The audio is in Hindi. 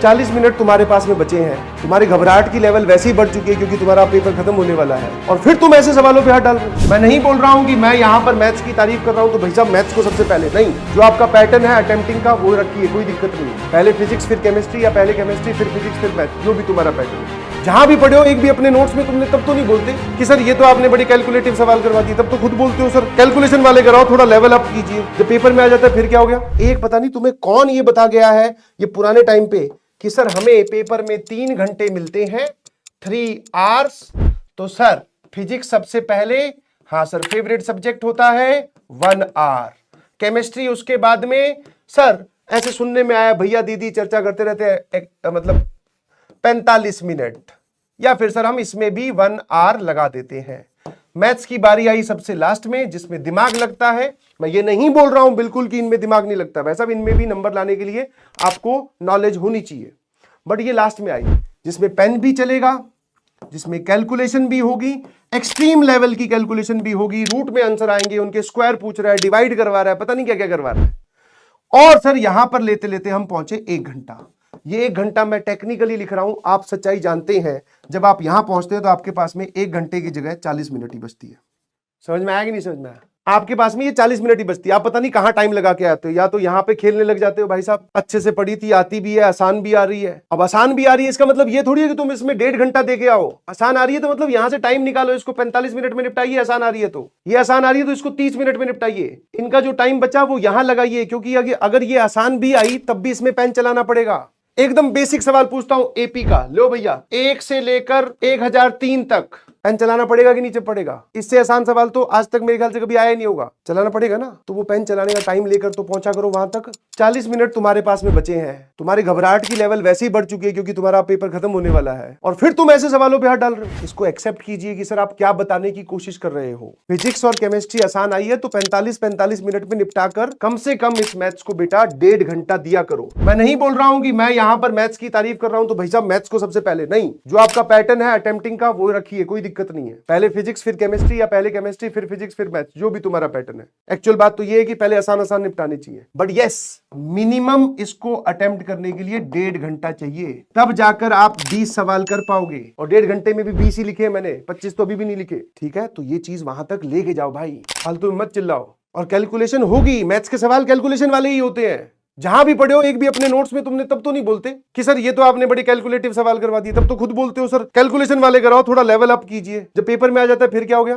40 मिनट तुम्हारे पास में बचे हैं, तुम्हारी घबराहट की लेवल वैसे ही बढ़ चुकी है क्योंकि तुम्हारा पेपर खत्म होने वाला है, और फिर तुम ऐसे सवालों पे हाथ डाल रहे हो। मैं नहीं बोल रहा हूं कि मैं यहां पर मैथ्स की तारीफ कर रहा हूं तो भाई साहब मैथ्स को सबसे पहले नहीं, जो आपका पैटर्न है अटेम्प्टिंग का वो रखिए, कोई दिक्कत नहीं है। पहले फिजिक्स फिर केमिस्ट्री, या पहले केमिस्ट्री फिर फिजिक्स फिर मैथ्स, जो भी तुम्हारा पैटर्न है। जहां भी पढ़े हो एक भी अपने नोट्स में तुमने तब तो नहीं बोलते कि सर ये तो आपने बड़ी कैलकुलेटिव सवाल करवा दी, तब तो खुद बोलते हो सर कैलकुलेशन वाले कराओ, थोड़ा लेवल अप कीजिए। जब पेपर में आ जाता है फिर क्या हो गया? एक पता नहीं तुम्हें कौन ये बता गया है ये पुराने टाइम पे कि सर हमें पेपर में 3 घंटे मिलते हैं, 3 आवर्स। तो सर फिजिक्स सबसे पहले, हाँ सर फेवरेट सब्जेक्ट होता है 1 आवर, केमिस्ट्री उसके बाद में। सर ऐसे सुनने में आया भैया दीदी चर्चा करते रहते हैं मतलब 45 मिनट, या फिर सर हम इसमें भी 1 आवर लगा देते हैं। मैथ्स की बारी आई सबसे लास्ट में जिसमें दिमाग लगता है। मैं ये नहीं बोल रहा हूं बिल्कुल कि इनमें दिमाग नहीं लगता, वैसा भी इनमें भी नंबर लाने के लिए आपको नॉलेज होनी चाहिए, बट ये लास्ट में आई जिसमें पेन भी चलेगा, जिसमें कैलकुलेशन भी होगी, एक्सट्रीम लेवल की कैलकुलेशन भी होगी, रूट में आंसर आएंगे, उनके स्क्वायर पूछ रहा है, डिवाइड करवा रहा है, पता नहीं क्या क्या करवा रहा है। और सर यहां पर लेते लेते हम पहुंचे 1 घंटा। ये 1 घंटा मैं टेक्निकली लिख रहा हूं, आप सच्चाई जानते हैं जब आप यहां पहुंचते हैं तो आपके पास में 1 घंटे की जगह 40 मिनट ही बचती है। समझ में आया कि नहीं समझ में आया? आपके पास में ये 40 मिनट ही बचती है, आप पता नहीं कहां टाइम लगा के आते हो, या तो यहां पे खेलने लग जाते हो, भाई साहब अच्छे से पढ़ी थी, आती भी है, आसान भी आ रही है। अब आसान भी आ रही है इसका मतलब ये थोड़ी है कि तुम इसमें 1.5 घंटा दे के आओ। आसान आ रही है तो मतलब यहां से टाइम निकालो, इसको 45 मिनट में निपटाइए। आसान आ रही है तो ये आसान आ रही है तो इसको 30 मिनट में निपटाइए। इनका जो टाइम बचा वो यहां लगाइए, क्योंकि अगर ये आसान भी आई तब भी इसमें पेन चलाना पड़ेगा। एकदम बेसिक सवाल पूछता हूं एपी का, लो भैया 1 से लेकर 1003 तक पेन चलाना पड़ेगा कि नहीं पड़ेगा? इससे आसान सवाल तो आज तक मेरे ख्याल से कभी आया ही नहीं होगा। चलाना पड़ेगा ना, तो वो पेन चलाने का टाइम लेकर तो पहुंचा करो वहां तक। 40 मिनट तुम्हारे पास में बचे हैं, तुम्हारी घबराहट की लेवल वैसे ही बढ़ चुकी है क्योंकि तुम्हारा पेपर खत्म होने वाला है, और फिर तुम ऐसे सवालों पे हाथ डाल रहे हो। इसको एक्सेप्ट कीजिए कि सर आप क्या बताने की कोशिश कर रहे हो। फिजिक्स और केमिस्ट्री आसान आई है तो 45 मिनट में निपटा कर कम से कम इस मैथ्स को बेटा 1.5 घंटा दिया करो। मैं नहीं बोल रहा हूं कि मैं यहां पर मैथ्स की तारीफ कर रहा हूं तो भाई साहब मैथ्स को सबसे पहले नहीं, जो आपका पैटर्न है अटेम्प्टिंग का वो रखिए, कोई दिक्कत नहीं है। पहले फिजिक्स फिर केमिस्ट्री, या पहले केमिस्ट्री फिर फिजिक्स फिर मैथ्स, जो भी तुम्हारा पैटर्न है। एक्चुअल बात तो ये है कि पहले आसान आसान निपटाने चाहिए, बट यस मिनिमम इसको अटेम्प्ट करने के लिए 1.5 घंटा चाहिए, तब जाकर आप 20 सवाल कर पाओगे। और 1.5 घंटे में भी 20 ही लिखे मैंने, 25 तो अभी भी नहीं लिखे, ठीक है? तो ये चीज वहां तक लेके जाओ भाई, फालतू में मत चिल्लाओ। और कैलकुलेशन होगी, मैथ्स के सवाल कैलकुलेशन वाले ही होते हैं। जहां भी पढ़े हो एक भी अपने नोट्स में तुमने तब तो नहीं बोलते कि सर ये तो आपने बड़ी कैलकुलेटिव सवाल करवा दी, तब तो खुद बोलते हो सर कैलकुलेशन वाले कराओ, थोड़ा लेवल अप कीजिए। जब पेपर में आ जाता है फिर क्या हो गया?